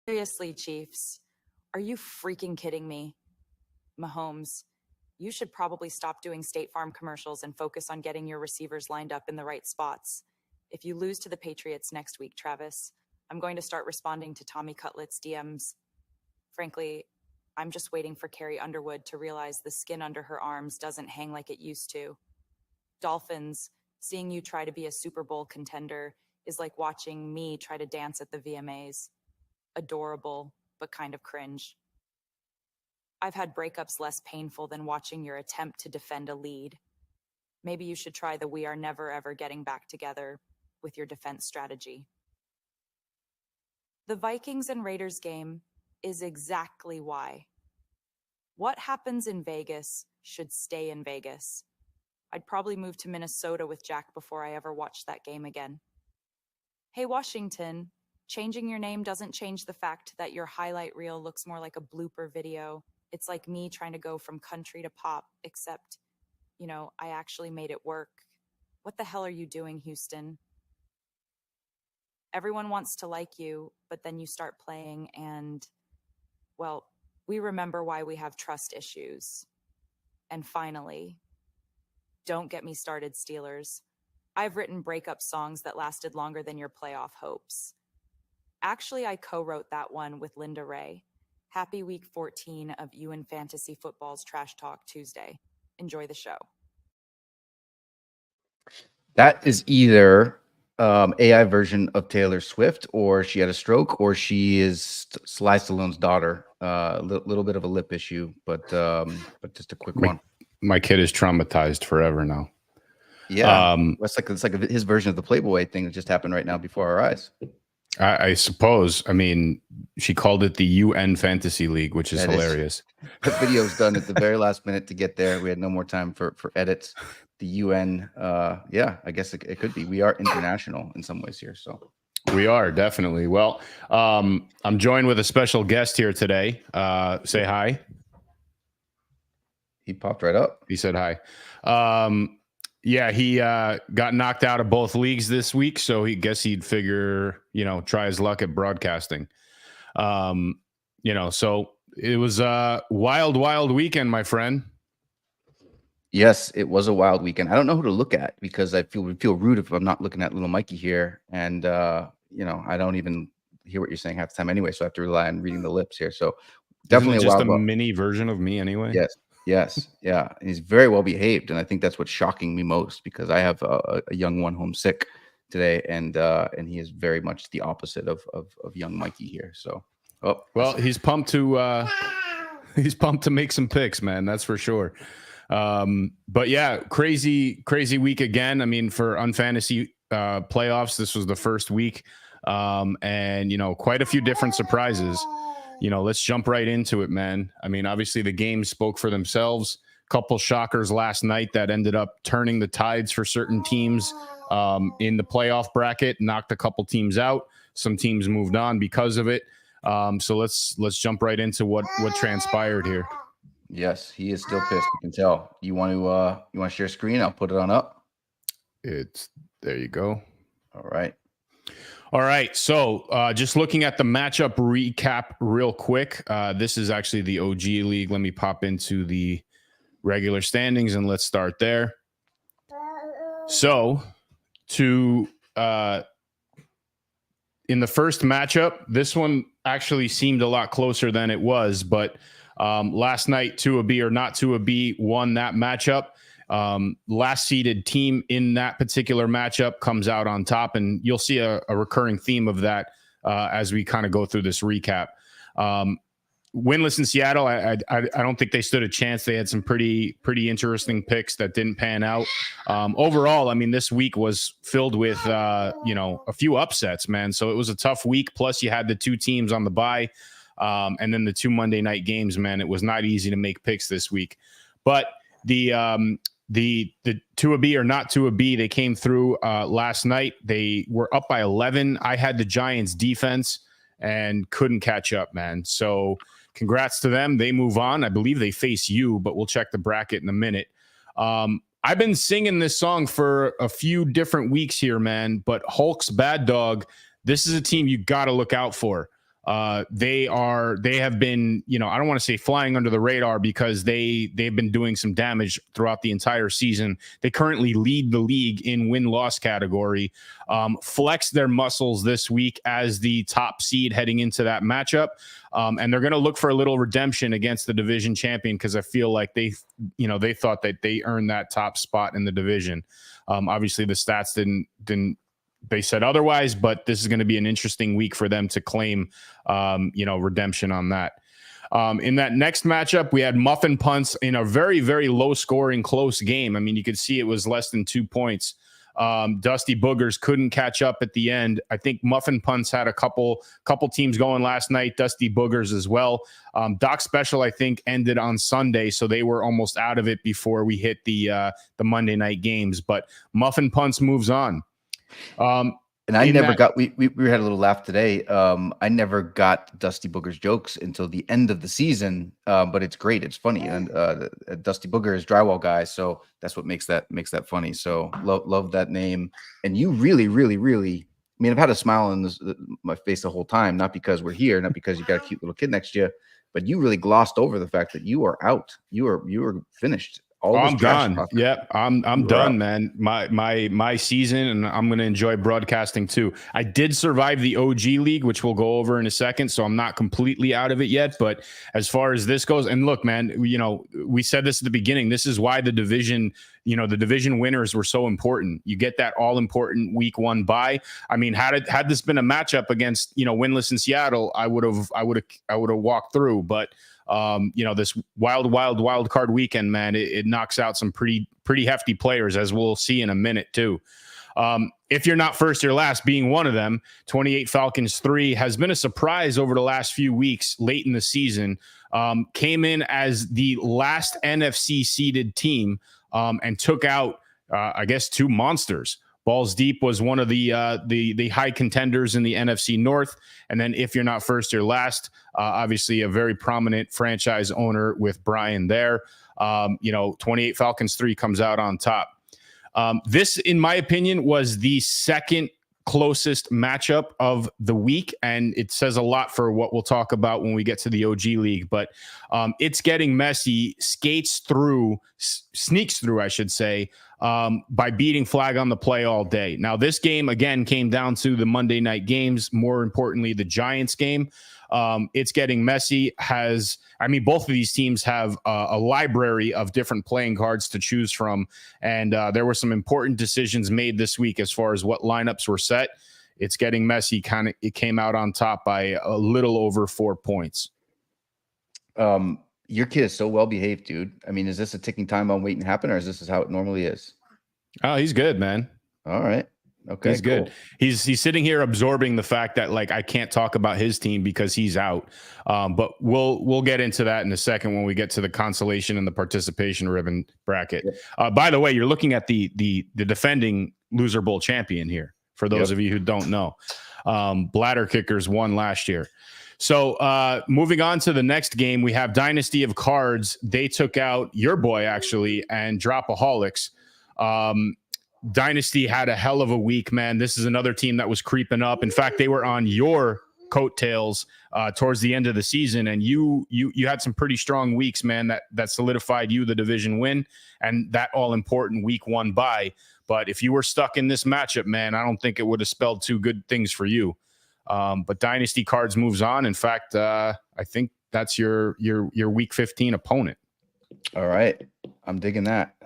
Seriously, Chiefs, are you freaking kidding me? Mahomes, you should probably stop doing State Farm commercials and focus on getting your receivers lined up in the right spots. If you lose to the Patriots next week, Travis, I'm going to start responding to Tommy Cutlet's DMs. Frankly, I'm just waiting for Carrie Underwood to realize the skin under her arms doesn't hang like it used to. Dolphins, seeing you try to be a Super Bowl contender is like watching me try to dance at the VMAs. Adorable, but kind of cringe. I've had breakups less painful than watching your attempt to defend a lead. Maybe you should try the "we are never ever getting back together" with your defense strategy. The Vikings and Raiders game is exactly why. What happens in Vegas should stay in Vegas. I'd probably move to Minnesota with Jack before I ever watched that game again. Hey, Washington, changing your name doesn't change the fact that your highlight reel looks more like a blooper video. It's like me trying to go from country to pop, except, I actually made it work. What the hell are you doing, Houston? Everyone wants to like you, but then you start playing and, well, we remember why we have trust issues. And finally, don't get me started, Steelers. I've written breakup songs that lasted longer than your playoff hopes. Actually, I co-wrote that one with Linda Ray. Happy week 14 of UNfantasy Football's Trash Talk Tuesday. Enjoy the show. That is either AI version of Taylor Swift, or she had a stroke, or she is Sly Stallone's daughter. Little bit of a lip issue, but just a quick one. My kid is traumatized forever now. Yeah, it's like his version of the Playboy thing that just happened right now before our eyes. I suppose. I mean, she called it the UNfantasy League, which is hilarious. The video's done at the very last minute to get there. We had no more time for edits. The UN, yeah, I guess it could be. We are international in some ways here, so we are definitely. Well, I'm joined with a special guest here today. Say hi. He popped right up. He said hi. Yeah, he got knocked out of both leagues this week, so he'd figure, try his luck at broadcasting. So it was a wild weekend, my friend. Yes, it was a wild weekend. I don't know who to look at because I feel rude if I'm not looking at little Mikey here, and I don't even hear what you're saying half the time anyway, so I have to rely on reading the lips here. So definitely just a mini version of me anyway. Yes, yeah. And he's very well behaved, and I think that's what's shocking me most because I have a young one home sick today, and he is very much the opposite of young Mikey here. So, he's pumped to make some picks, man. That's for sure. But yeah, crazy week again. I mean, for UNfantasy playoffs, this was the first week, and quite a few different surprises. Let's jump right into it, man. I mean, obviously the games spoke for themselves. Couple shockers last night that ended up turning the tides for certain teams in the playoff bracket, knocked a couple teams out. Some teams moved on because of it. So let's jump right into what transpired here. Yes, he is still pissed. You can tell. You want to share screen? I'll put it on up. There you go. All right. So just looking at the matchup recap real quick. This is actually the OG league. Let me pop into the regular standings and let's start there. So in the first matchup, this one actually seemed a lot closer than it was, but last night, to a B or not to a B won that matchup. Last seeded team in that particular matchup comes out on top, and you'll see a recurring theme of that as we kind of go through this recap. Winless in Seattle, I don't think they stood a chance. They had some pretty interesting picks that didn't pan out. Overall, I mean, this week was filled with a few upsets, man. So it was a tough week. Plus, you had the two teams on the bye, and then the two Monday night games. Man, it was not easy to make picks this week. But the to a B or not to a B, they came through last night. They were up by 11. I had the Giants defense and couldn't catch up, man. So congrats to them. They move on. I believe they face you, but we'll check the bracket in a minute. I've been singing this song for a few different weeks here, man, but Hulk's Bad Dog, this is a team you got to look out for. They have been, I don't want to say flying under the radar because they've been doing some damage throughout the entire season. They currently lead the league in win-loss category. Flex their muscles this week as the top seed heading into that matchup. And they're going to look for a little redemption against the division champion because I feel like they thought that they earned that top spot in the division. Obviously, the stats didn't. They said otherwise, but this is going to be an interesting week for them to claim, redemption on that. In that next matchup, we had muffin punts in a very, very low scoring close game. I mean, you could see it was less than 2 points. Dusty Boogers couldn't catch up at the end. I think muffin punts had a couple teams going last night, Dusty Boogers as well. Doc Special, I think, ended on Sunday, so they were almost out of it before we hit the Monday night games. But muffin punts moves on. And I never got, we had a little laugh today. I never got Dusty Booger's jokes until the end of the season. But it's great. It's funny. And Dusty Booger is drywall guy. So that's what makes that funny. So love that name. And you really, really, really, I mean, I've had a smile on my face the whole time, not because we're here, not because you got a cute little kid next to you, but you really glossed over the fact that you are out. You are finished. I'm done. Yep, I'm done, man. My season, and I'm going to enjoy broadcasting too. I did survive the OG league, which we'll go over in a second, so I'm not completely out of it yet. But as far as this goes, and look, man, we said this at the beginning. This is why the division winners were so important. You get that all important week 1 bye. I mean, had this been a matchup against winless in Seattle, I would have walked through, but. This wild card weekend, man, it knocks out some pretty hefty players, as we'll see in a minute too. If you're not first, you're last, being one of them. 28 Falcons 3 has been a surprise over the last few weeks late in the season. Came in as the last NFC seeded team and took out, I guess, 2 monsters. Balls Deep was one of the high contenders in the NFC North. And then if you're not first, you're last. Obviously, a very prominent franchise owner with Brian there. 28 Falcons 3 comes out on top. This, in my opinion, was the second closest matchup of the week. And it says a lot for what we'll talk about when we get to the OG League. But it's getting messy, sneaks through, I should say, by beating Flag on the Play all day. Now, this game, again, came down to the Monday night games, more importantly, the Giants game. It's getting messy. Both of these teams have a library of different playing cards to choose from. And there were some important decisions made this week as far as what lineups were set. It's getting messy. It came out on top by a little over 4 points. Your kid is so well behaved, dude. I mean, is this a ticking time bomb waiting to happen, or is this how it normally is? Oh, he's good, man. All right. Okay. He's good. He's sitting here absorbing the fact that I can't talk about his team because he's out. But we'll get into that in a second when we get to the consolation and the participation ribbon bracket. By the way, you're looking at the defending Loser Bowl champion here. For those of you who don't know, Bladder Kickers won last year. So moving on to the next game, we have Dynasty of Cards. They took out your boy, actually, and Dropaholics. Dynasty had a hell of a week, man. This is another team that was creeping up. In fact, they were on your coattails towards the end of the season, and you had some pretty strong weeks, man, that solidified you the division win and that all-important week 1 bye. But if you were stuck in this matchup, man, I don't think it would have spelled 2 good things for you. But Dynasty Cards moves on. In fact, I think that's your week 15 opponent. All right. I'm digging that.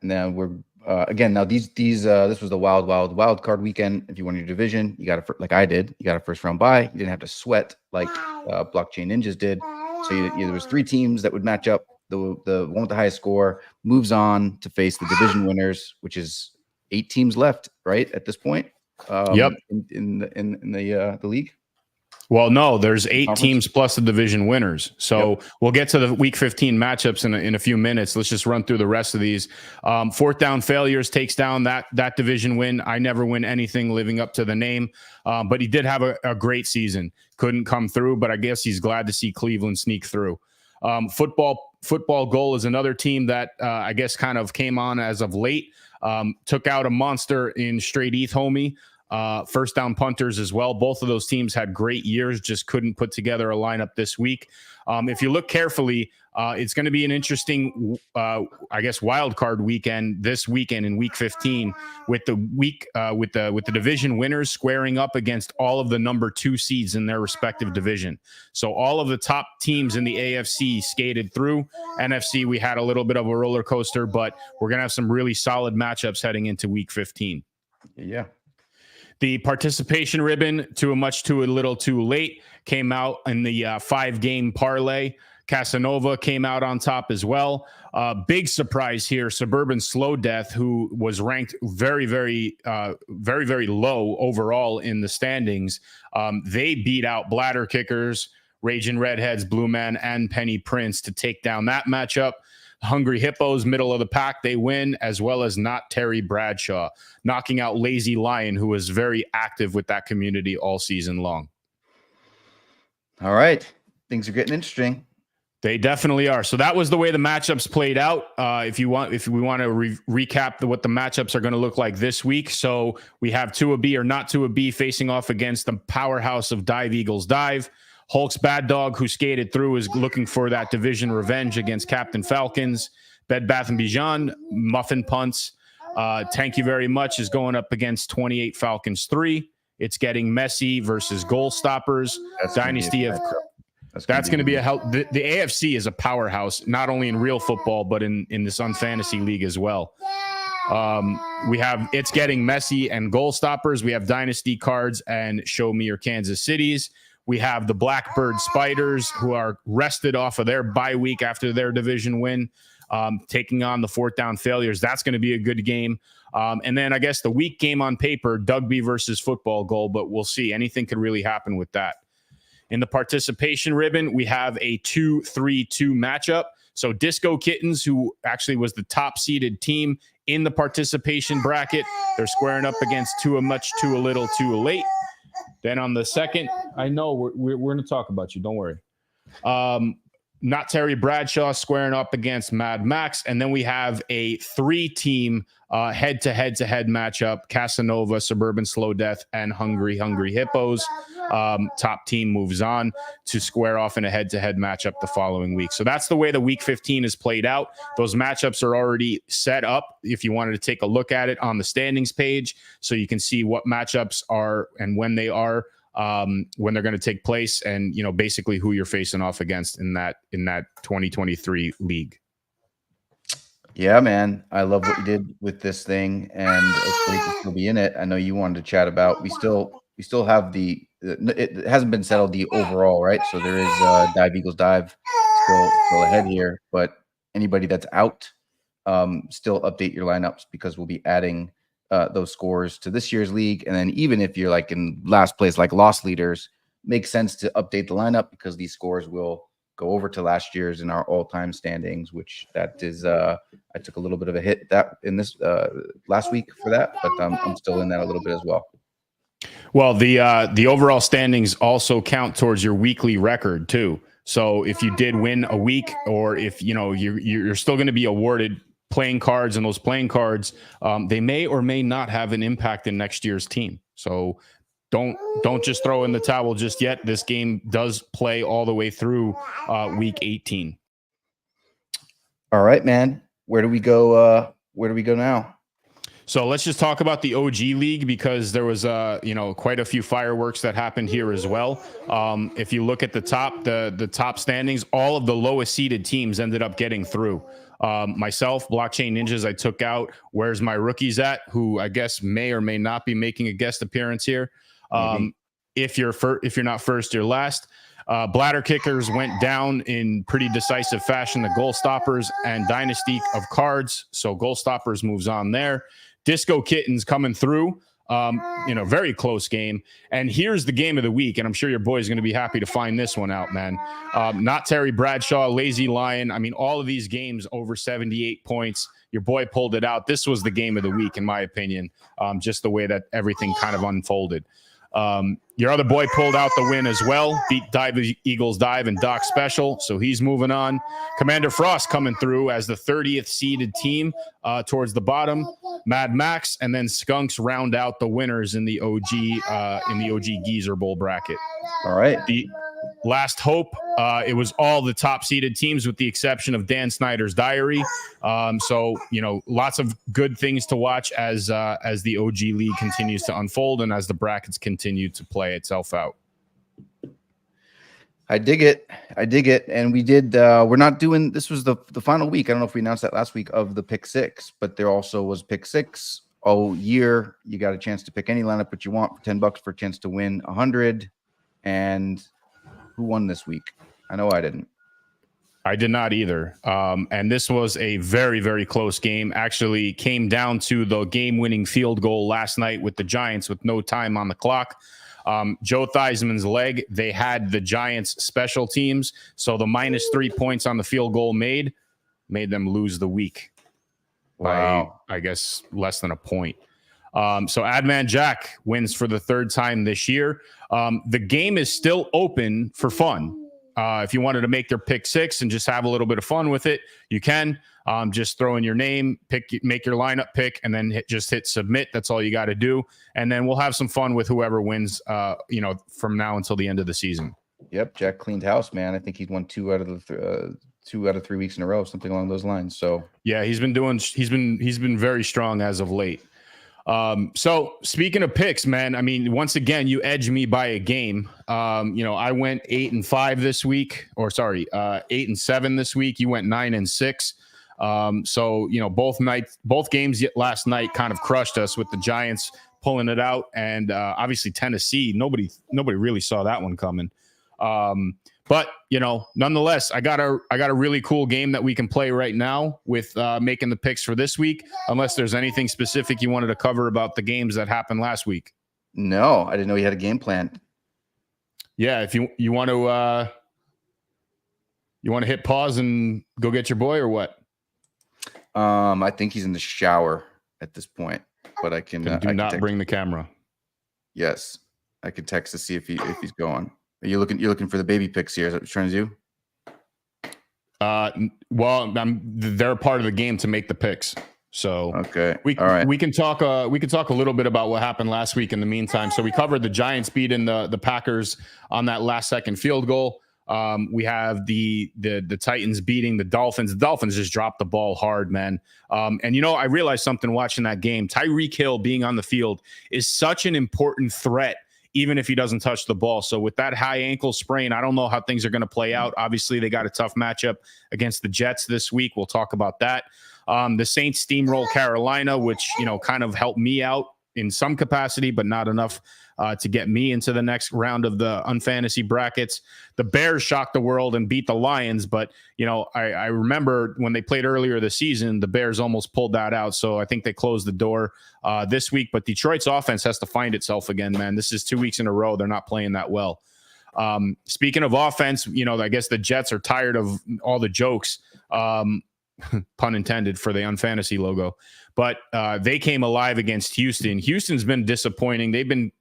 Now we're again, this was the wild card weekend. If you won your division, you got like I did, you got a first round bye. You didn't have to sweat like Blockchain Ninjas did. So there was 3 teams that would match up. The one with the highest score moves on to face the division winners, which is 8 teams left, right, at this point. In the league. Well, no, there's 8 teams plus the division winners. So we'll get to the week 15 matchups in a few minutes. Let's just run through the rest of these. 4th down failures takes down that division win. I never win anything living up to the name, but he did have a great season. Couldn't come through, but I guess he's glad to see Cleveland sneak through. Football Goal is another team that I guess kind of came on as of late. Took out a monster in Straight ETH Homie. first down punters as well. Both of those teams had great years, just couldn't put together a lineup this week. If you look carefully, it's going to be an interesting, wild card weekend this weekend in Week 15, with the with the division winners squaring up against all of the number 2 seeds in their respective division. So all of the top teams in the AFC skated through. NFC, we had a little bit of a roller coaster, but we're going to have some really solid matchups heading into Week 15. Yeah. The participation ribbon, too a little too late, came out in the 5-game parlay. Casanova came out on top as well. Big surprise here, Suburban Slow Death, who was ranked very, very low overall in the standings. They beat out Bladder Kickers, Raging Redheads, Blue Man, and Penny Prince to take down that matchup. Hungry Hippos, middle of the pack, they win, as well as Not Terry Bradshaw, knocking out Lazy Lion, who was very active with that community all season long. All right. Things are getting interesting. They definitely are. So that was the way the matchups played out. If we want to recap what the matchups are going to look like this week. So we have Tua B or Not Tua B facing off against the powerhouse of Dive Eagles Dive. Hulk's Bad Dog, who skated through, is looking for that division revenge against Captain Falcons. Bed Bath & Beyond, Muffin Punts. Thank you very much is going up against 28 Falcons 3. It's getting messy versus Goal Stoppers. Dynasty of... That's going to be a help. The AFC is a powerhouse, not only in real football, but in this UNfantasy league as well. We have It's Getting Messy and Goal Stoppers. We have Dynasty Cards and Show Me Your Kansas Cities. We have the Blackbird Spiders, who are rested off of their bye week after their division win, taking on the Fourth Down Failures. That's going to be a good game. And then I guess the week game on paper, Dugby versus Football Goal, but we'll see. Anything could really happen with that. In the participation ribbon, we have a 2-3-2 matchup. So Disco Kittens, who actually was the top seeded team in the participation bracket, they're squaring up against Too Much, Too Little, Too Late. Then on the second, I know we're going to talk about you. Don't worry. Not Terry Bradshaw squaring up against Mad Max. And then we have a 3-team head-to-head matchup, Casanova, Suburban Slow Death, and Hungry Hippos. Top team moves on to square off in a head-to-head matchup the following week. So that's the way the Week 15 is played out. Those matchups are already set up if you wanted to take a look at it on the standings page, so you can see what matchups are and when they are, when they're going to take place, and basically who you're facing off against in that 2023 league. Yeah, man, I love what you did with this thing, and it's great to still be in it. I know you wanted to chat about. We still have it hasn't been settled, the overall, right? So there is Dive Eagles Dive still ahead here, but anybody that's out, still update your lineups, because we'll be adding those scores to this year's league. And then even if you're like in last place, like loss leaders, makes sense to update the lineup, because these scores will go over to last year's in our all-time standings, which that is I took a little bit of a hit that in this last week for that, but I'm still in that a little bit as well. Well, the overall standings also count towards your weekly record too. So if you did win a week, or if you're still going to be awarded playing cards, and those playing cards, they may or may not have an impact in next year's team. So don't just throw in the towel just yet. This game does play all the way through week 18. All right, man. Where do we go? Where do we go now? So let's just talk about the OG League, because there was quite a few fireworks that happened here as well. If you look at the top standings, all of the lowest seeded teams ended up getting through. Myself, Blockchain Ninjas, I took out Where's My Rookies At, who I guess may or may not be making a guest appearance here. If you're not first, you're last. Bladder Kickers went down in pretty decisive fashion. The Goal Stoppers and Dynasty of Cards. So Goal Stoppers moves on there. Disco Kittens coming through. Very close game. And here's the game of the week, and I'm sure your boy's going to be happy to find this one out, man. Not Terry Bradshaw, Lazy Lion. I mean, all of these games over 78 points. Your boy pulled it out. This was the game of the week, in my opinion, just the way that everything kind of unfolded. Your other boy pulled out the win as well, beat Eagles Dive and Doc Special, so he's moving on. Commander Frost coming through as the 30th seeded team towards the bottom. Mad Max and then Skunks round out the winners in the OG Geezer Bowl bracket. All right. The Last Hope, it was all the top seeded teams with the exception of Dan Snyder's Diary. So, lots of good things to watch as the OG League continues to unfold and as the brackets continue to play itself out. I dig it. And we did, we're not doing, this was the final week. I don't know if we announced that last week of the pick 6, but there also was pick 6 all year. You got a chance to pick any lineup that you want for $10 for a chance to win 100. And who won this week? I know I didn't. I did not either. And this was a very, very close game. Actually came down to the game-winning field goal last night with the Giants with no time on the clock. Joe Theismann's leg, they had the Giants special teams. So the -3 points on the field goal made them lose the week. Wow. By, I guess, less than a point. So Adman Jack wins for the 3rd time this year. The game is still open for fun. If you wanted to make their pick 6 and just have a little bit of fun with it, you can. Just throw in your name, make your lineup pick, and then just hit submit. That's all you got to do. And then we'll have some fun with whoever wins, from now until the end of the season. Yep. Jack cleaned house, man. I think he's won 2 out of 3 weeks in a row, something along those lines. So yeah, he's been very strong as of late. So speaking of picks, man, I mean, once again, you edged me by a game. I went 8-5 this week, 8-7 this week. You went 9-6. So, both games last night kind of crushed us with the Giants pulling it out. And, obviously Tennessee, nobody really saw that one coming. But nonetheless, I got a really cool game that we can play right now with making the picks for this week, unless there's anything specific you wanted to cover about the games that happened last week. No, I didn't know you had a game plan. Yeah, if you want to hit pause and go get your boy or what? I think he's in the shower at this point, but I can do not bring the camera. Yes, I can text to see if he's going. You're looking for the baby picks here. Is that what you're trying to do? Well, they're part of the game to make the picks. So okay, we can talk a little bit about what happened last week in the meantime. So we covered the Giants beating the Packers on that last second field goal. We have the Titans beating the Dolphins. The Dolphins just dropped the ball hard, man. And I realized something watching that game. Tyreek Hill being on the field is such an important threat, even if he doesn't touch the ball. So with that high ankle sprain, I don't know how things are going to play out. Obviously, they got a tough matchup against the Jets this week. We'll talk about that. The Saints steamroll Carolina, which, kind of helped me out in some capacity, but not enough to get me into the next round of the UNfantasy brackets. The Bears shocked the world and beat the Lions, but I remember when they played earlier this season, the Bears almost pulled that out. So I think they closed the door this week. But Detroit's offense has to find itself again, man. This is 2 weeks in a row they're not playing that well. Speaking of offense, I guess the Jets are tired of all the jokes. Pun intended for the UNfantasy logo, but they came alive against Houston. Houston's been disappointing. They've been,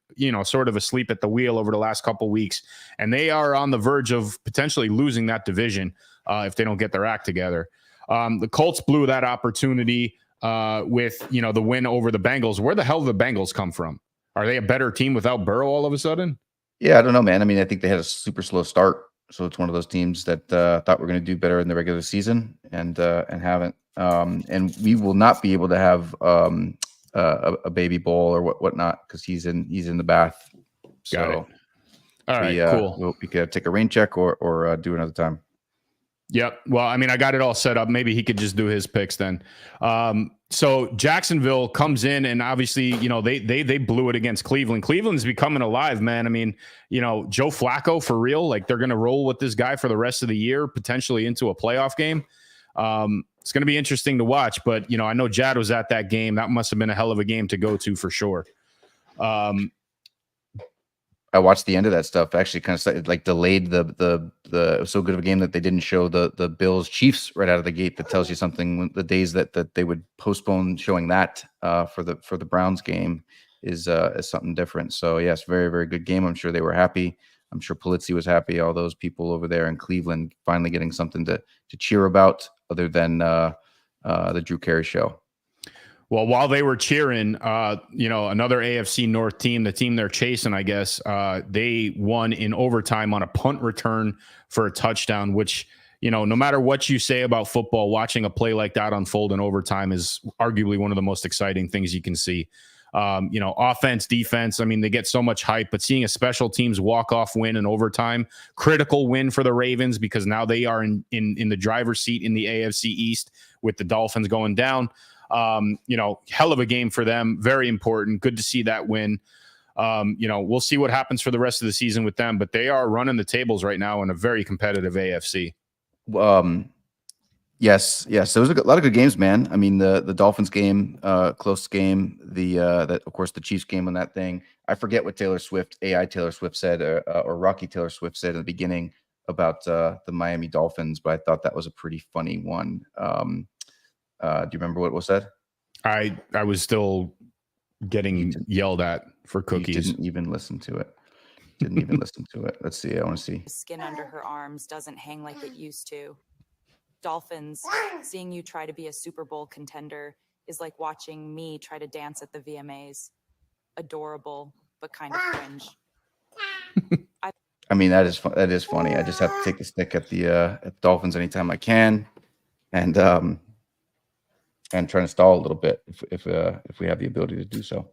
sort of asleep at the wheel over the last couple weeks, and they are on the verge of potentially losing that division if they don't get their act together. The Colts blew that opportunity with, the win over the Bengals. Where the hell did the Bengals come from? Are they a better team without Burrow all of a sudden? Yeah, I don't know, man. I mean, I think they had a super slow start. So it's one of those teams that thought we're going to do better in the regular season and haven't. And we will not be able to have a baby bowl or whatnot because he's in the bath. So, got it. All right, cool. We could take a rain check or do another time. Yep. Well, I mean, I got it all set up. Maybe he could just do his picks then. So Jacksonville comes in and obviously, they blew it against Cleveland. Cleveland's becoming alive, man. I mean, Joe Flacco for real, like they're going to roll with this guy for the rest of the year, potentially into a playoff game. It's going to be interesting to watch, but I know Jad was at that game. That must've been a hell of a game to go to for sure. I watched the end of that stuff. Actually, kind of like delayed the so good of a game that they didn't show the Bills Chiefs right out of the gate. That tells you something. The days that they would postpone showing that for the Browns game, is something different. So yes, very, very good game. I'm sure they were happy. I'm sure Polizzi was happy. All those people over there in Cleveland finally getting something to cheer about other than the Drew Carey show. Well, while they were cheering, another AFC North team, the team they're chasing, I guess, they won in overtime on a punt return for a touchdown, which, no matter what you say about football, watching a play like that unfold in overtime is arguably one of the most exciting things you can see. Offense, defense, I mean, they get so much hype, but seeing a special teams walk-off win in overtime, critical win for the Ravens because now they are in the driver's seat in the AFC East with the Dolphins going down. Hell of a game for them. Very important. Good to see that win. We'll see what happens for the rest of the season with them, but they are running the tables right now in a very competitive AFC. Yes. There was a lot of good games, man. I mean, the Dolphins game, close game. That of course the Chiefs game on that thing. I forget what Taylor Swift said, or Rocky Taylor Swift said in the beginning about the Miami Dolphins, but I thought that was a pretty funny one. Do you remember what was said? I was still getting yelled at for cookies. Didn't even listen to it. Let's see. I want to see. The skin under her arms doesn't hang like it used to. Dolphins, seeing you try to be a Super Bowl contender is like watching me try to dance at the VMAs. Adorable, but kind of cringe. I mean, that is funny. I just have to take a stick at the Dolphins anytime I can, and try to stall a little bit if we have the ability to do so.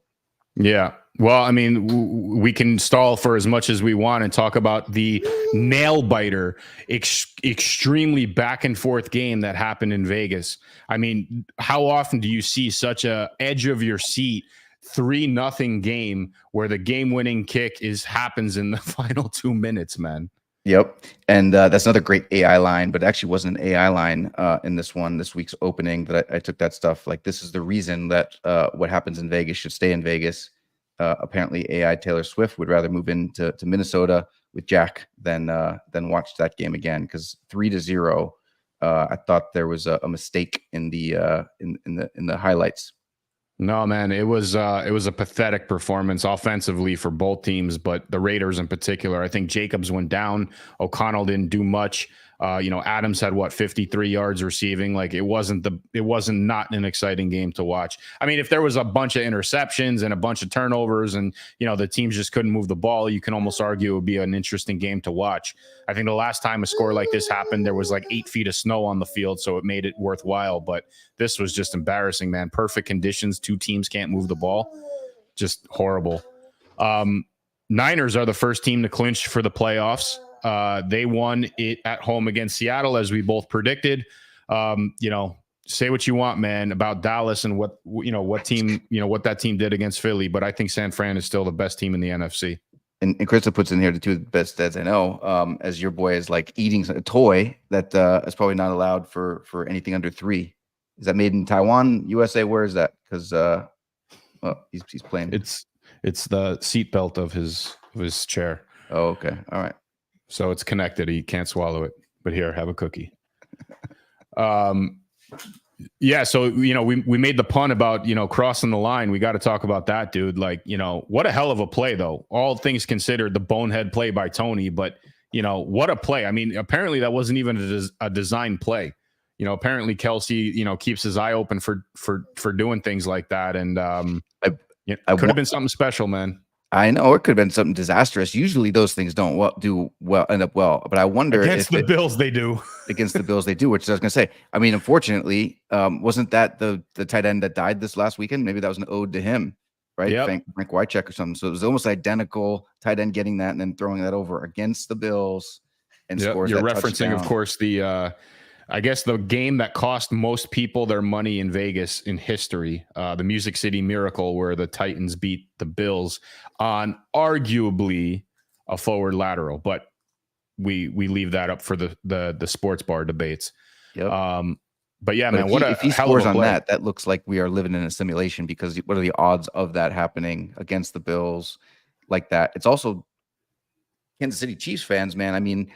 Yeah. Well, I mean, we can stall for as much as we want and talk about the nail biter, extremely back and forth game that happened in Vegas. I mean, how often do you see such a edge of your seat 3-0 game where the game winning kick happens in the final 2 minutes, man? Yep. And that's another great AI line, but it actually wasn't an AI line in this week's opening that I took that stuff. Like, this is the reason that what happens in Vegas should stay in Vegas. Apparently AI Taylor Swift would rather move into Minnesota with Jack than watch that game again, because 3-0. I thought there was a mistake in the highlights. No, man, it was a pathetic performance offensively for both teams, but the Raiders in particular. I think Jacobs went down. O'Connell didn't do much. Adams had 53 yards receiving. Like, it wasn't not an exciting game to watch. I mean, if there was a bunch of interceptions and a bunch of turnovers and, the teams just couldn't move the ball, you can almost argue it would be an interesting game to watch. I think the last time a score like this happened, there was like 8 feet of snow on the field, so it made it worthwhile. But this was just embarrassing, man. Perfect conditions. 2 teams can't move the ball. Just horrible. Niners are the first team to clinch for the playoffs. They won it at home against Seattle, as we both predicted. Say what you want, man, about Dallas and what that team did against Philly, but I think San Fran is still the best team in the NFC. And Krista puts in here the 2 best dads I know. As your boy is like eating a toy that is probably not allowed for anything under 3. Is that made in Taiwan, USA? Where is that? Because he's playing. It's the seatbelt of his chair. Oh, okay, all right. So it's connected. He can't swallow it. But here, have a cookie. Yeah, so we made the pun about crossing the line. We got to talk about that, dude. Like, what a hell of a play, though. All things considered, the bonehead play by Tony. But what a play. I mean, apparently that wasn't even a design play. Apparently Kelsey keeps his eye open for doing things like that, and it could have been something special, man. I know it could have been something disastrous. Usually those things don't end up well. But I wonder against the Bills they do. Against the Bills they do, which I was going to say. I mean, unfortunately, wasn't that the tight end that died this last weekend? Maybe that was an ode to him, right? Yep. Frank Wycheck or something. So it was almost identical, tight end getting that and then throwing that over against the Bills and scores. You're that referencing, touchdown. of course, I guess the game that cost most people their money in Vegas in history, the Music City Miracle, where the Titans beat the Bills on arguably a forward lateral, but we leave that up for the sports bar debates. Yep. But yeah, but man, if he scores on that looks like we are living in a simulation, because what are the odds of that happening against the Bills like that? It's also Kansas City Chiefs fans, man. I mean,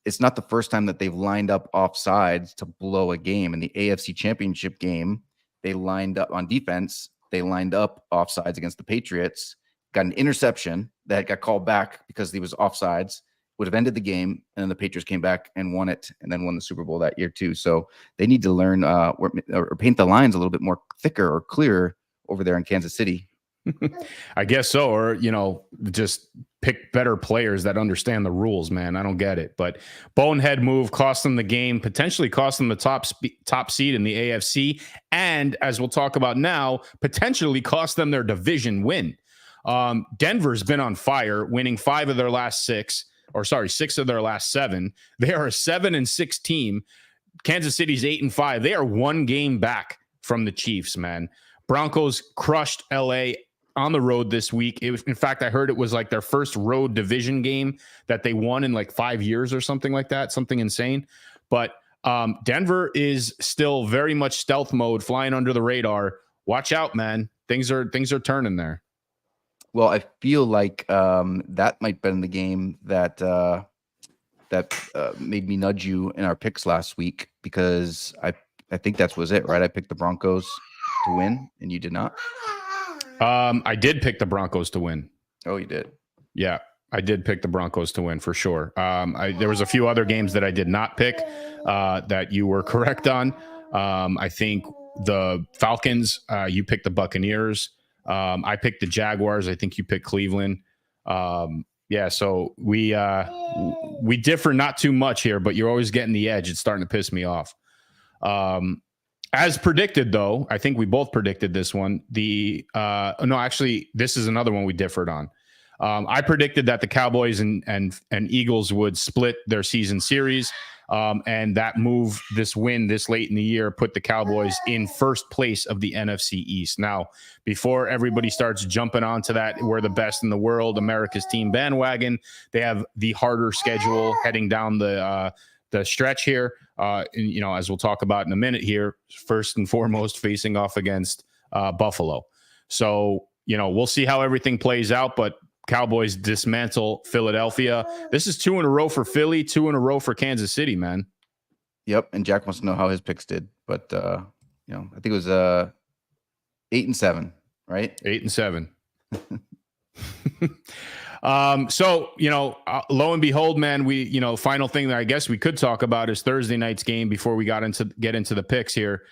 it's not the first time that they've lined up offsides to blow a game. In the AFC Championship game, they lined up on defense. they lined up offsides against the Patriots, got an interception that got called back because he was offsides, would have ended the game, and then the Patriots came back and won it, and then won the Super Bowl that year too. So they need to learn or paint the lines a little bit more thicker or clearer over there in Kansas City. I guess so, or just pick better players that understand the rules, man. I don't get it, but bonehead move cost them the game, potentially cost them the top seed in the AFC, and as we'll talk about now, potentially cost them their division win. Denver's been on fire, winning 6 of their last 7. They are a 7-6 team. Kansas City's 8-5. They are 1 game back from the Chiefs, man. Broncos crushed LA on the road this week. In fact, I heard it was like their first road division game that they won in like 5 years or something like that, something insane. But Denver is still very much stealth mode, flying under the radar. Watch out, man. Things are turning there. Well, I feel like that might have been the game that made me nudge you in our picks last week, because I think that was it, right? I picked the Broncos to win, and you did not. I did pick the Broncos to win. Oh, you did? Yeah, I did pick the Broncos to win for sure. There was a few other games that I did not pick that you were correct on. I think the Falcons, you picked the Buccaneers. I picked the Jaguars. I think you picked Cleveland. So we differ not too much here, but you're always getting the edge. It's starting to piss me off. As predicted, though, I think we both predicted this one. This is another one we differed on. I predicted that the Cowboys and Eagles would split their season series. And that move, this win this late in the year, put the Cowboys in first place of the NFC East. Now, before everybody starts jumping onto that, we're the best in the world, America's team bandwagon, they have the harder schedule heading down the stretch here. As we'll talk about in a minute here, first and foremost, facing off against Buffalo. So, we'll see how everything plays out, but Cowboys dismantle Philadelphia. This is 2 in a row for Philly, 2 in a row for Kansas City, man. Yep. And Jack wants to know how his picks did, but I think it was 8-7, right? 8-7. Lo and behold, man, final thing that I guess we could talk about is Thursday night's game before we get into the picks here.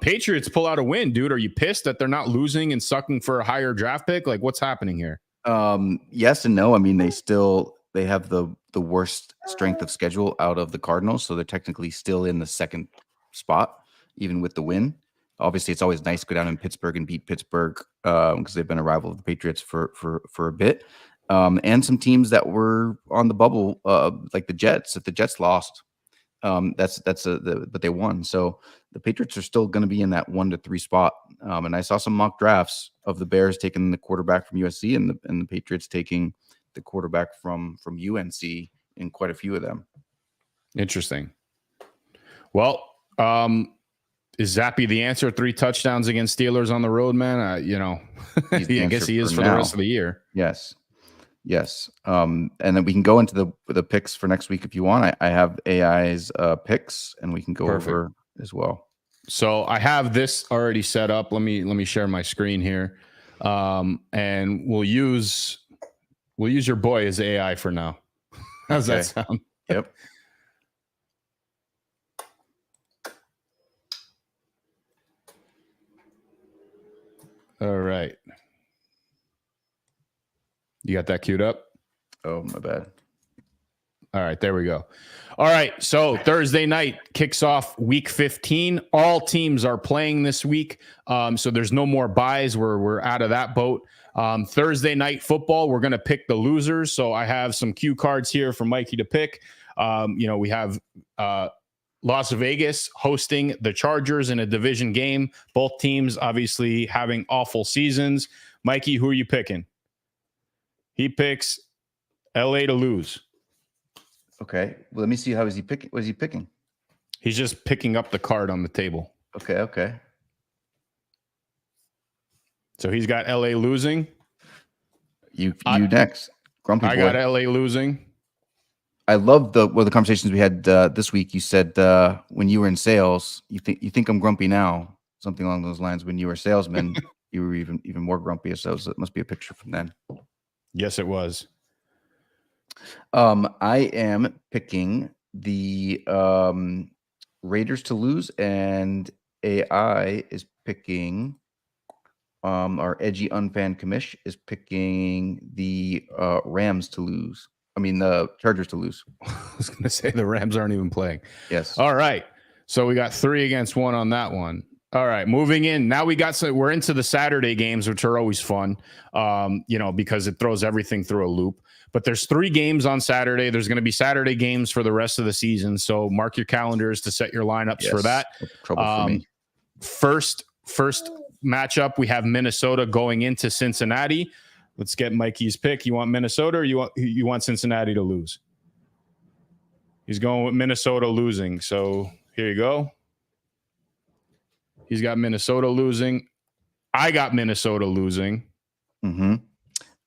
Patriots pull out a win, dude. Are you pissed that they're not losing and sucking for a higher draft pick? Like, what's happening here? Yes and no. I mean, they have the worst strength of schedule out of the Cardinals, so they're technically still in the second spot, even with the win. Obviously, it's always nice to go down in Pittsburgh and beat Pittsburgh because they've been a rival of the Patriots for a bit. And some teams that were on the bubble, like the Jets. If the Jets lost, but they won. So the Patriots are still going to be in that 1 to 3 spot. And I saw some mock drafts of the Bears taking the quarterback from USC and the Patriots taking the quarterback from UNC in quite a few of them. Interesting. Well, is Zappy the answer? 3 touchdowns against Steelers on the road, man. I guess he is for the rest of the year. Yes. And then we can go into the picks for next week if you want. I have AI's picks, and we can go over as well. So I have this already set up. Let me share my screen here, and we'll use your boy as AI for now. How's that sound? Yep. All right. You got that queued up? Oh, my bad. All right, there we go. All right, so Thursday night kicks off week 15. All teams are playing this week, so there's no more buys. We're out of that boat. Thursday night football, we're going to pick the losers. So I have some cue cards here for Mikey to pick. We have Las Vegas hosting the Chargers in a division game. Both teams obviously having awful seasons. Mikey, who are you picking? He picks LA to lose. Okay. Well, let me see. How is he picking? What is he picking? He's just picking up the card on the table. Okay. So he's got LA losing. You next. Grumpy boy. I got LA losing. I love the conversations we had this week. You said when you were in sales, you think I'm grumpy now, something along those lines. When you were a salesman, you were even more grumpy. So it must be a picture from then. Yes, it was. I am picking the Raiders to lose, and AI is picking our edgy unfan commish is picking the Rams to lose. I mean the Chargers to lose. I was going to say the Rams aren't even playing. Yes. All right. So we got 3 against 1 on that one. All right, moving in. Now we're into the Saturday games, which are always fun, because it throws everything through a loop. But there's 3 games on Saturday. There's going to be Saturday games for the rest of the season. So mark your calendars to set your lineups for that. Trouble for me. First matchup, we have Minnesota going into Cincinnati. Let's get Mikey's pick. You want Minnesota or you want Cincinnati to lose? He's going with Minnesota losing. So here you go. He's got Minnesota losing. I got Minnesota losing. Mm-hmm.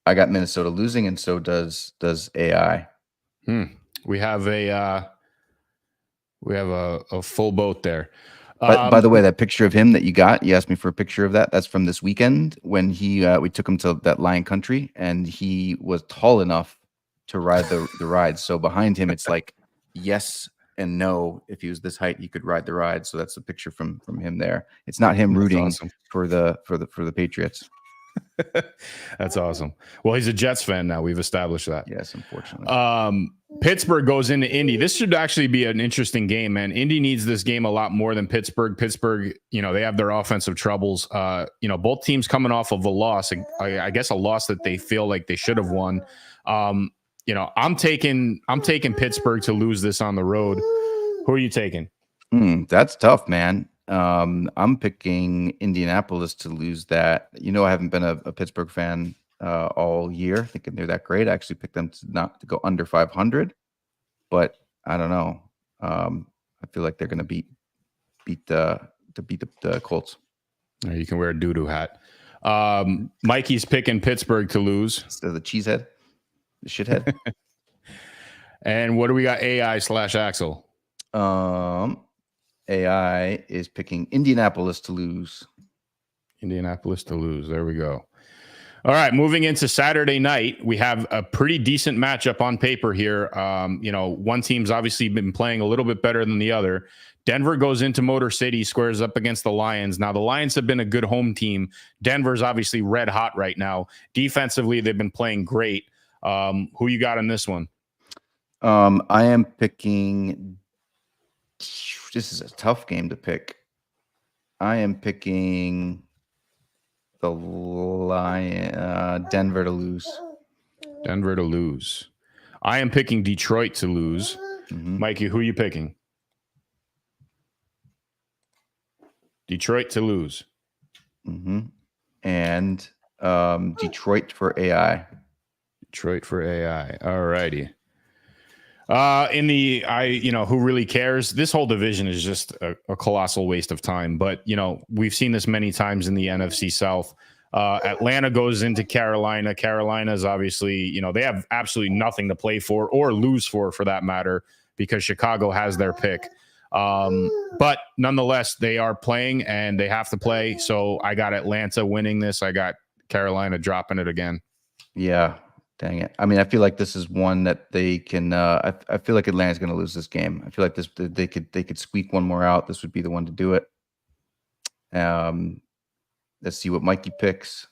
I got Minnesota losing, and so does AI. We have a full boat there. By the way, that picture of him that you asked me for a picture of that. That's from this weekend when we took him to that Lion Country, and he was tall enough to ride the ride. So behind him, it's like yes and no. If he was this height, he could ride the ride. So that's a picture from him there. It's not him rooting for the Patriots. That's awesome. Well, he's a Jets fan now. We've established that. Yes, unfortunately. Pittsburgh goes into Indy. This should actually be an interesting game, man. Indy needs this game a lot more than Pittsburgh. Pittsburgh, they have their offensive troubles. Both teams coming off of a loss. I guess a loss that they feel like they should have won. I'm taking Pittsburgh to lose this on the road. Who are you taking? That's tough, man. I'm picking Indianapolis to lose that. I haven't been a Pittsburgh fan all year, thinking they're that great. I actually picked them to go under 500, but I don't know. I feel like they're going to beat the Colts. You can wear a doo-doo hat. Mikey's picking Pittsburgh to lose. The cheesehead, the shithead. And what do we got? AI/Axel. AI is picking Indianapolis to lose. Indianapolis to lose. There we go. All right, moving into Saturday night, we have a pretty decent matchup on paper here. One team's obviously been playing a little bit better than the other. Denver goes into Motor City, squares up against the Lions. Now, the Lions have been a good home team. Denver's obviously red hot right now. Defensively, they've been playing great. Who you got in this one? I am picking. This is a tough game to pick. I am picking the Denver to lose. Denver to lose. I am picking Detroit to lose. Mm-hmm. Mikey, who are you picking? Detroit to lose. Mm-hmm. And Detroit for AI. Detroit for AI. All righty. Who really cares? This whole division is just a colossal waste of time. But, we've seen this many times in the NFC South. Atlanta goes into Carolina. Carolina's obviously, they have absolutely nothing to play for or lose for that matter, because Chicago has their pick. But nonetheless, they are playing and they have to play. So I got Atlanta winning this. I got Carolina dropping it again. Yeah. Dang it. I mean, I feel like this is one that they can I feel like Atlanta's going to lose this game. I feel like they could squeak one more out. This would be the one to do it. Let's see what Mikey picks.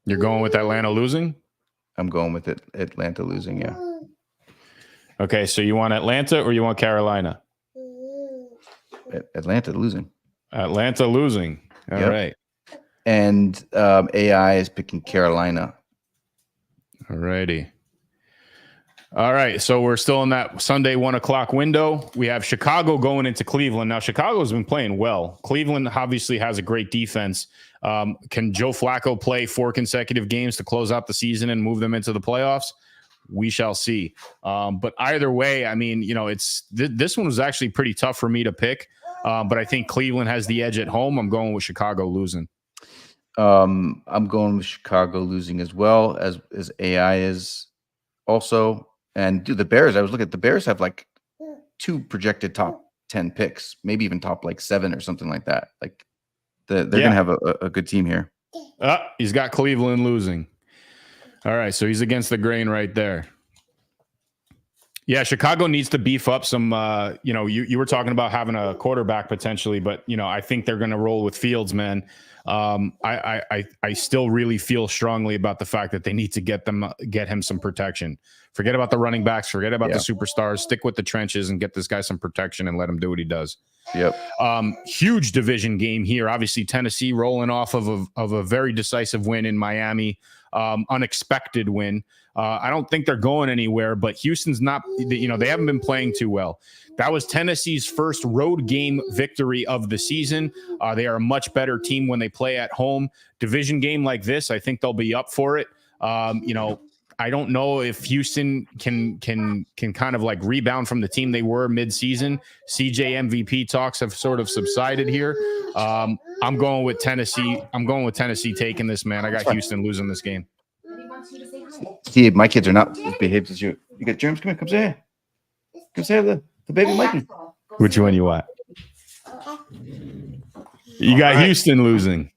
You're going with Atlanta losing? I'm going with it. Atlanta losing, yeah. Okay, so you want Atlanta or you want Carolina? Atlanta losing. Atlanta losing. All right. And AI is picking Carolina. All righty. All right. So we're still in that Sunday 1:00 window. We have Chicago going into Cleveland. Now, Chicago's been playing well. Cleveland obviously has a great defense. Can Joe Flacco play 4 consecutive games to close out the season and move them into the playoffs? We shall see. But either way, I mean, this one was actually pretty tough for me to pick. But I think Cleveland has the edge at home. I'm going with Chicago losing. I'm going with Chicago losing as well as AI is also. And the Bears, I was looking at the Bears have like 2 projected top 10 picks, maybe even top like 7 or something like that. Like they're going to have a good team here. He's got Cleveland losing. All right, so he's against the grain right there. Yeah, Chicago needs to beef up some. You were talking about having a quarterback potentially, but I think they're going to roll with Fields, man. I still really feel strongly about the fact that they need to get him some protection. Forget about the running backs. Forget about the superstars. Stick with the trenches and get this guy some protection and let him do what he does. Yep. Huge division game here. Obviously, Tennessee rolling off of a very decisive win in Miami. Unexpected win. I don't think they're going anywhere, but Houston's not, they haven't been playing too well. That was Tennessee's first road game victory of the season. They are a much better team when they play at home. Division game like this, I think they'll be up for it. I don't know if Houston can kind of like rebound from the team they were mid-season. CJ MVP talks have sort of subsided here. I'm going with Tennessee. I'm going with Tennessee taking this, man. I got Houston losing this game. See, my kids are not as behaved as you. You got germs? Come here. Come say hi. Come say hi, the baby Mikey. Which one you want? You got Houston losing.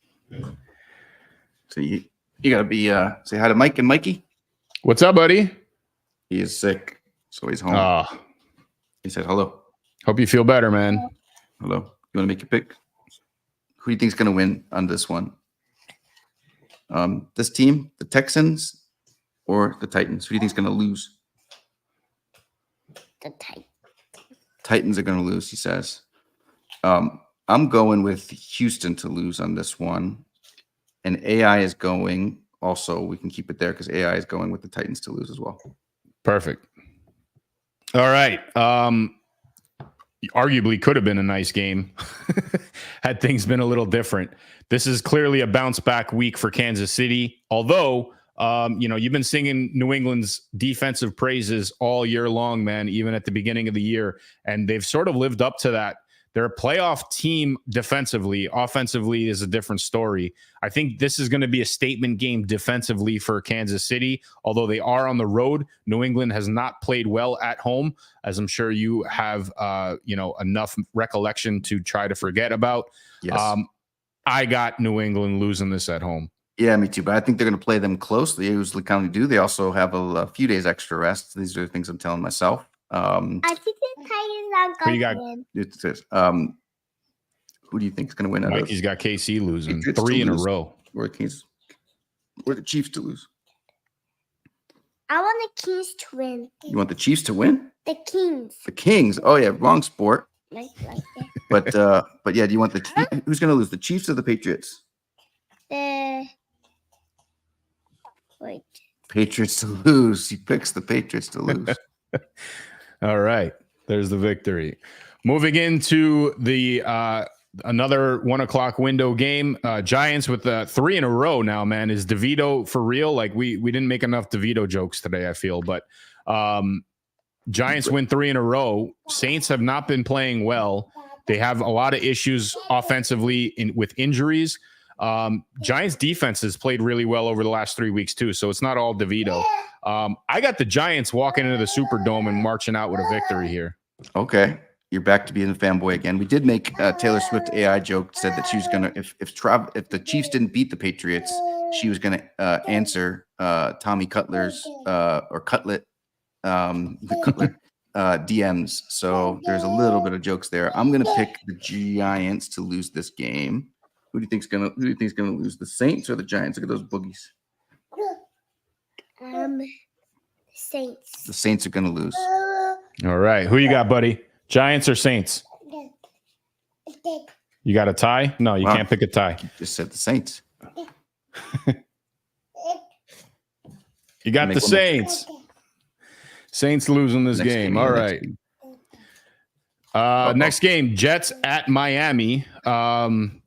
So you got to be say hi to Mike and Mikey. What's up, buddy? He is sick, so he's home. He said hello. Hope you feel better, man. Hello. You want to make your pick? Who do you think is going to win on this one? This team, the Texans or the Titans? Who do you think is going to lose? The Titans. Titans are going to lose, he says. I'm going with Houston to lose on this one. And AI is going also. We can keep it there because AI is going with the Titans to lose as well. Perfect. All right. Arguably could have been a nice game had things been a little different. This is clearly a bounce back week for Kansas City. Although, you've been singing New England's defensive praises all year long, man, even at the beginning of the year. And they've sort of lived up to that. They're a playoff team defensively. Offensively is a different story. I think this is going to be a statement game defensively for Kansas City. Although they are on the road, New England has not played well at home, as I'm sure you have, enough recollection to try to forget about. Yes. I got New England losing this at home. Yeah, me too. But I think they're going to play them close. They usually kind of do. They also have a few days extra rest. These are the things I'm telling myself. I think the Titans are going to win. It says, who do you think is going to win? Mikey's got KC losing Patriots 3 in a row. Or the Chiefs to lose. I want the Kings to win. You want the Chiefs to win? The Kings. The Kings. Oh yeah, wrong sport. Like that. But yeah, do you want who's going to lose? The Chiefs or the Patriots? Patriots to lose. He picks the Patriots to lose. All right. There's the victory. Moving into the another 1:00 window game. Giants with 3 in a row now, man. Is DeVito for real? Like we didn't make enough DeVito jokes today, I feel. But Giants win 3 in a row. Saints have not been playing well. They have a lot of issues offensively with injuries. Giants defense has played really well over the last 3 weeks too, so it's not all DeVito. I got the Giants walking into the Superdome and marching out with a victory here. Okay, you're back to being a fanboy again. We did make Taylor Swift AI joke, said that she was gonna if the Chiefs didn't beat the Patriots, she was gonna answer Tommy Cutler's or Cutlet the Cutlet DMs. So there's a little bit of jokes there. I'm gonna pick the Giants to lose this game. Who do you think's gonna lose? The Saints or the Giants? Look at those boogies. Saints. The Saints are gonna lose. All right. Who you got, buddy? Giants or Saints? You got a tie? No, you can't pick a tie. You just said the Saints. You got the Saints. Saints losing this game. All right. Next game, Jets at Miami.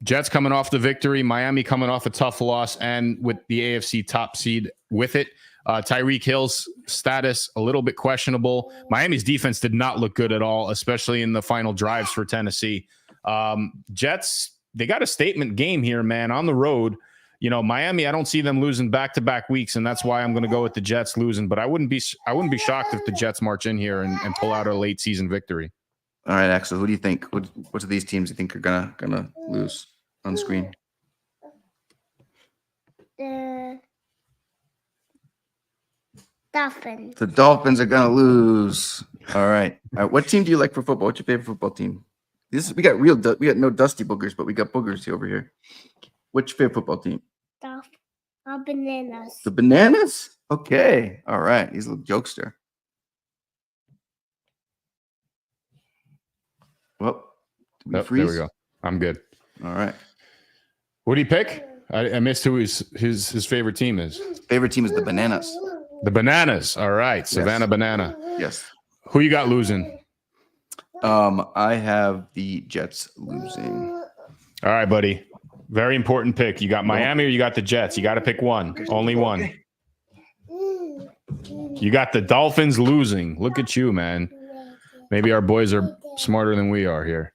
Jets coming off the victory. Miami coming off a tough loss, and with the AFC top seed with it. Tyreek Hill's status a little bit questionable. Miami's defense did not look good at all, especially in the final drives for Tennessee. Jets, they got a statement game here, man, on the road. Miami, I don't see them losing back-to-back weeks, and that's why I'm going to go with the Jets losing. But I wouldn't be shocked if the Jets march in here and pull out a late season victory. All right, Axel, who do you think? What of these teams you think are gonna lose on screen? the Dolphins. The Dolphins are gonna lose. All right. What team do you like for football? What's your favorite football team? We got no dusty boogers, but we got boogers over here. What's your favorite football team? Bananas. The Bananas? Okay. All right. He's a little jokester. Well, did we freeze? There we go. I'm good. All right. What do you pick? I missed who his favorite team is. Favorite team is the Bananas. The Bananas. All right. Savannah Banana. Yes. Who you got losing? I have the Jets losing. All right, buddy. Very important pick. You got Miami or you got the Jets? You got to pick one. Only one. You got the Dolphins losing. Look at you, man. Maybe our boys are smarter than we are here.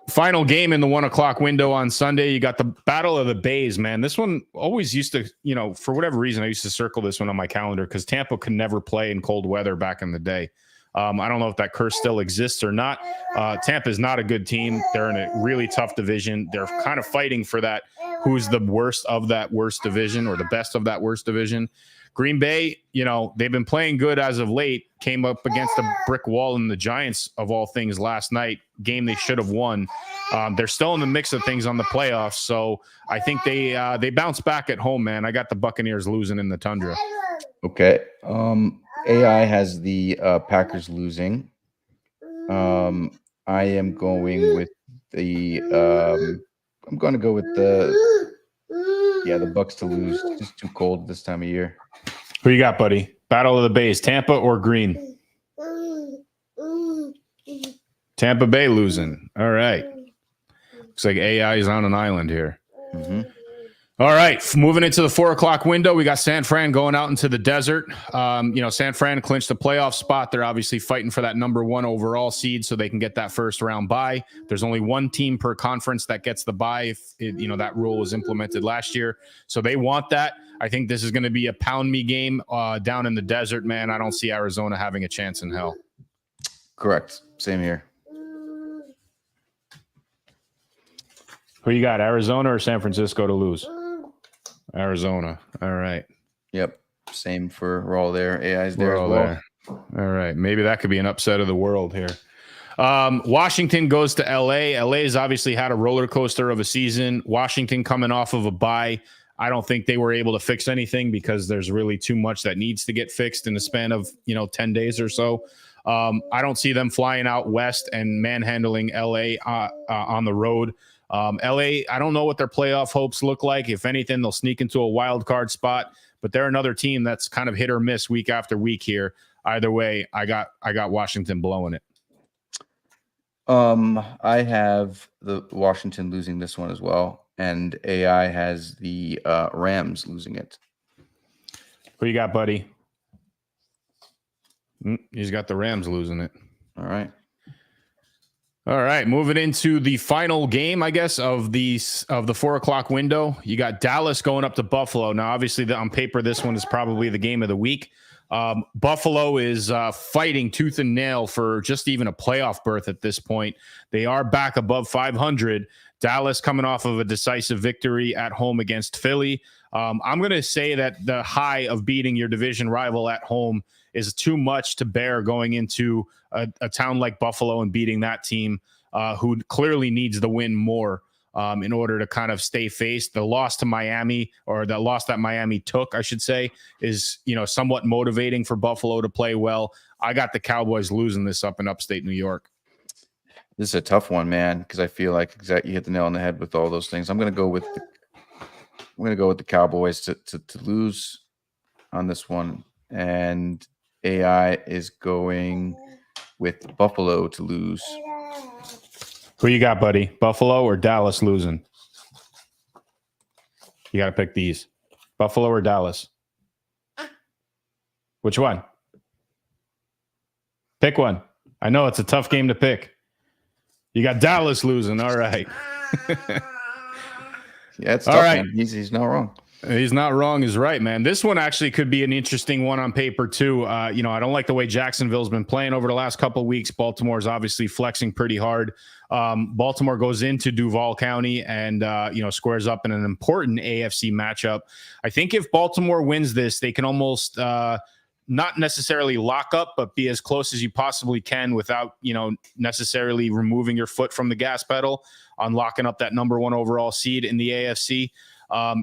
Final game in the 1 o'clock window on Sunday. You got the Battle of the Bays, man. This one always used to, for whatever reason, I used to circle this one on my calendar because Tampa could never play in cold weather back in the day. I don't know if that curse still exists or not. Tampa is not a good team. They're in a really tough division. They're kind of fighting for that. Who's the worst of that worst division or the best of that worst division? Green Bay, they've been playing good as of late, came up against a brick wall in the Giants, of all things, last night. Game they should have won. They're still in the mix of things on the playoffs, so I think they bounce back at home, man. I got the Buccaneers losing in the Tundra. Okay. AI has the Packers losing. I am going with the I'm going to go with the Bucks to lose. It's just too cold this time of year. Who you got, buddy? Battle of the Bays, Tampa or Green? Tampa Bay losing. All right. Looks like AI is on an island here. Mm-hmm. All right, moving into the 4 o'clock window, we got San Fran going out into the desert. San Fran clinched the playoff spot. They're obviously fighting for that number 1 overall seed so they can get that first round bye. There's only one team per conference that gets the bye if that rule was implemented last year. So they want that. I think this is going to be a pound me game down in the desert, man. I don't see Arizona having a chance in hell. Correct. Same here. Who you got, Arizona or San Francisco to lose? Arizona. All right. Yep. Same we're all there. AI's there as well. There. All right. Maybe that could be an upset of the world here. Washington goes to LA. LA has obviously had a roller coaster of a season. Washington coming off of a bye. I don't think they were able to fix anything because there's really too much that needs to get fixed in the span of 10 days or so. I don't see them flying out west and manhandling LA on the road. LA, I don't know what their playoff hopes look like. If anything, they'll sneak into a wild card spot, but they're another team that's kind of hit or miss week after week here. Either way, I got Washington blowing it. I have the Washington losing this one as well, and AI has the Rams losing it. Who you got, buddy? He's got the Rams losing it. All right. All right, moving into the final game, I guess, of the 4 o'clock window. You got Dallas going up to Buffalo. Now, obviously, on paper, this one is probably the game of the week. Buffalo is fighting tooth and nail for just even a playoff berth at this point. They are back above 500. Dallas coming off of a decisive victory at home against Philly. I'm going to say that the high of beating your division rival at home is too much to bear going into a town like Buffalo and beating that team who clearly needs the win more in order to kind of stay faced. The loss to Miami, or the loss that Miami took, I should say, is somewhat motivating for Buffalo to play well. I got the Cowboys losing this up in upstate New York. This is a tough one, man, because I feel like you hit the nail on the head with all those things. I'm going to go with the Cowboys to lose on this one, and AI is going with Buffalo to lose. Who you got, buddy? Buffalo or Dallas losing? You got to pick these. Buffalo or Dallas? Which one? Pick one. I know it's a tough game to pick. You got Dallas losing. All right. Yeah, it's all tough, right. man. He's not wrong. He's not wrong. He's right, man. This one actually could be an interesting one on paper too. I don't like the way Jacksonville's been playing over the last couple of weeks. Baltimore's obviously flexing pretty hard. Baltimore goes into Duval County and squares up in an important AFC matchup. I think if Baltimore wins this, they can almost not necessarily lock up, but be as close as you possibly can without necessarily removing your foot from the gas pedal on locking up that number 1 overall seed in the AFC.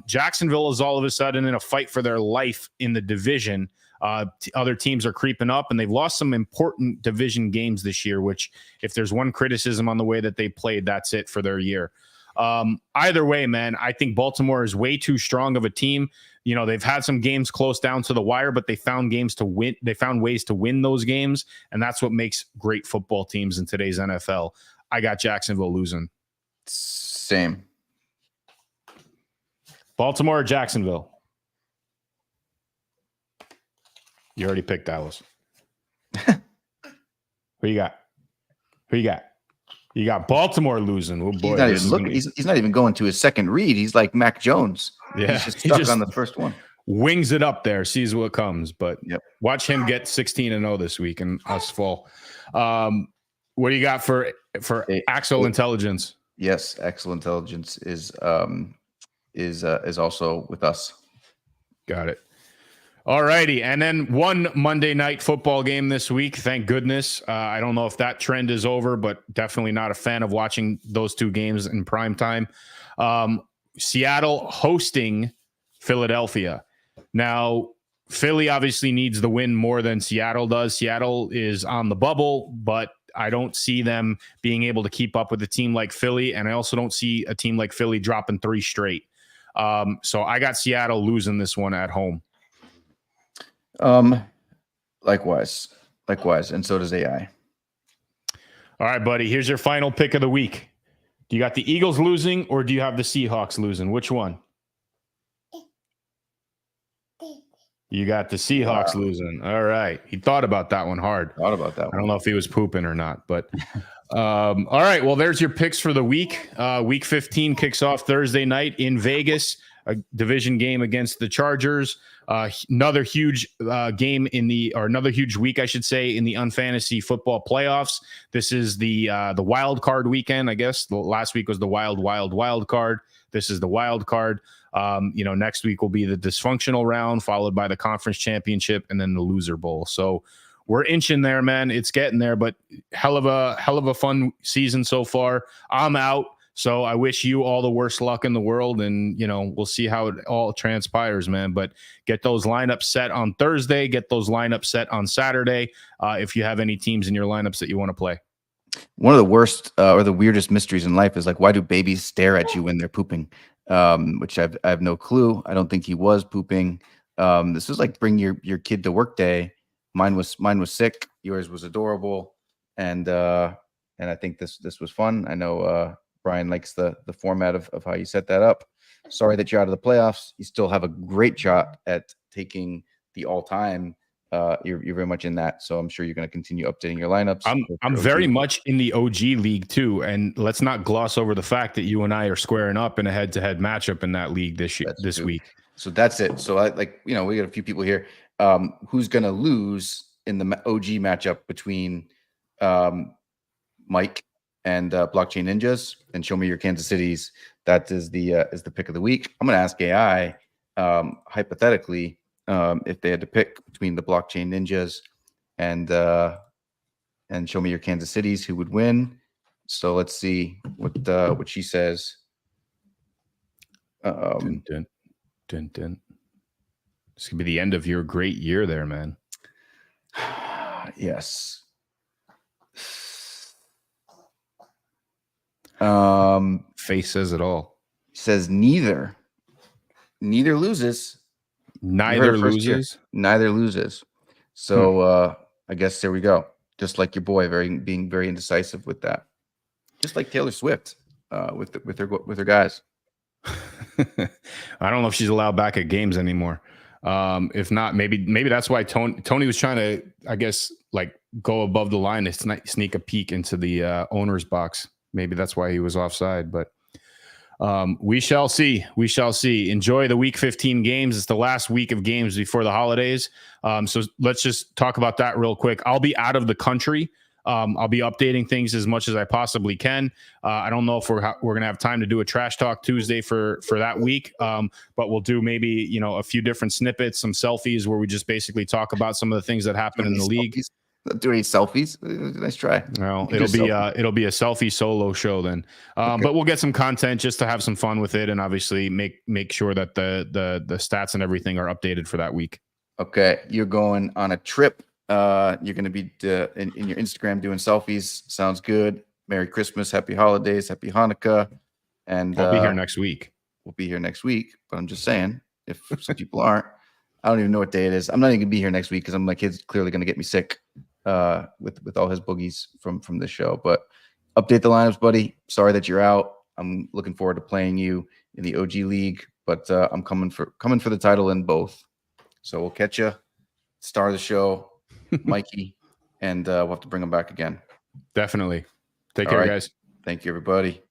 Jacksonville is all of a sudden in a fight for their life in the division. Other teams are creeping up, and they've lost some important division games this year, which if there's one criticism on the way that they played, that's it for their year. Either way, man, I think Baltimore is way too strong of a team. They've had some games close down to the wire, but they found games to win. They found ways to win those games, and that's what makes great football teams in today's NFL. I got Jacksonville losing. Same. Baltimore or Jacksonville? You already picked Dallas. Who you got? You got Baltimore losing. Oh boy, he's not even going to his second read. He's like Mac Jones. Yeah, he's just stuck on the first one. Wings it up there, sees what comes. But watch him get 16-0 this week and us fall. What do you got for Axel Intelligence? Yes, Axel Intelligence is also with us. Got it. All righty. And then one Monday night football game this week. Thank goodness. I don't know if that trend is over, but definitely not a fan of watching those two games in prime time. Seattle hosting Philadelphia. Now, Philly obviously needs the win more than Seattle does. Seattle is on the bubble, but I don't see them being able to keep up with a team like Philly. And I also don't see a team like Philly dropping 3 straight. So I got Seattle losing this one at home. Likewise. And so does AI. All right, buddy. Here's your final pick of the week. Do you got the Eagles losing or do you have the Seahawks losing? Which one? You got the Seahawks losing. All right. He thought about that one hard. I don't know if he was pooping or not, but all right. Well, there's your picks for the week. Week 15 kicks off Thursday night in Vegas, a division game against the Chargers. Another huge game another huge week, I should say, in the UNfantasy football playoffs. This is the wild card weekend, I guess. The last week was the wild card. This is the wild card. Next week will be the dysfunctional round, followed by the conference championship and then the loser bowl. So we're inching there, man. It's getting there, but hell of a fun season so far. I'm out. So I wish you all the worst luck in the world, and we'll see how it all transpires, man. But get those lineups set on Thursday. Get those lineups set on Saturday. If you have any teams in your lineups that you want to play. One of the worst or the weirdest mysteries in life is like, why do babies stare at you when they're pooping? Which I have no clue. I don't think he was pooping. This was like bring your kid to work day. Mine was sick. Yours was adorable, and I think this was fun. I know. Brian likes the format of how you set that up. Sorry that you're out of the playoffs. You still have a great shot at taking the all-time. You're very much in that, so I'm sure you're going to continue updating your lineups. I'm very much in the OG league too, and let's not gloss over the fact that you and I are squaring up in a head-to-head matchup in that league this week. So that's it. So we got a few people here. Who's going to lose in the OG matchup between Mike and Blockchain Ninjas, and show me your Kansas Cities. That is the pick of the week. I'm going to ask AI hypothetically if they had to pick between the Blockchain Ninjas and show me your Kansas Cities, who would win. So let's see what she says. Dun, dun, dun, dun. This could be the end of your great year there, man. Yes. Face says it all. Says neither loses. Neither loses. So I guess there we go. Just like your boy, being very indecisive with that. Just like Taylor Swift with her guys. I don't know if she's allowed back at games anymore. If not, maybe that's why Tony was trying to, I guess, like go above the line to sneak a peek into the owner's box. Maybe that's why he was offside. But We shall see. We shall see. Enjoy the week 15 games. It's the last week of games before the holidays. So let's just talk about that real quick. I'll be out of the country. I'll be updating things as much as I possibly can. I don't know if we're going to have time to do a trash talk Tuesday for that week, but we'll do maybe, a few different snippets, some selfies where we just basically talk about some of the things that happen in the league. Do any selfies? Nice try. Well, it'll be a selfie solo show then. Okay. But we'll get some content just to have some fun with it, and obviously make sure that the stats and everything are updated for that week. Okay, you're going on a trip. You're going to be in your Instagram doing selfies. Sounds good. Merry Christmas, Happy Holidays, Happy Hanukkah, and I'll be here next week. We'll be here next week. But I'm just saying, if some people aren't, I don't even know what day it is. I'm not even going to be here next week because my kid's clearly going to get me sick. With all his boogies from this show, but update the lineups, buddy. Sorry that you're out. I'm looking forward to playing you in the OG league, but I'm coming for the title in both. So we'll catch you. Star of the show, Mikey, and we'll have to bring him back again. Definitely. Take care, guys. Thank you, everybody.